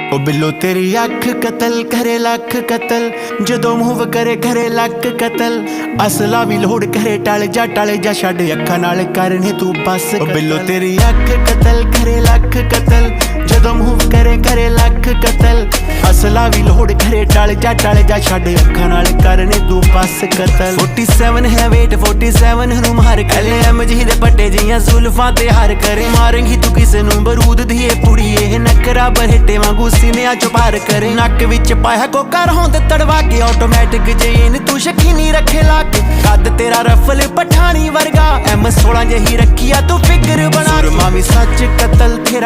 ओ बिल्लो तेरी अख कतल करे लख कतल, जदों मूव करे करे लख कतल। असला भी लोड़ करे टल जा छड़ अखा नाल करने तू बस। ओ बिल्लो तेरी अख कतल करे लख कतल, जदों मूव करे करे लख कतल। असला भी लोड़ करे टल जा छड़ अखा नाल करने तू बस कतल। 47 है वेट 47 नू मार कले एमजी दे पट्टे जियां जुल्फां ते हार करे। मारेंगी तू किसे नू बरूद दी पुड़िए नकरा बरहटे वांगू सीने चो पार करे। नक विच पाया कोकर होंदे तड़वा के ऑटोमैटिक जेन तू शकीनी रखे लाके। कद तेरा रफल पठानी वर्गा M16 जही रखिया तू फिगर बना। सुरमा भी सच कतल तेरा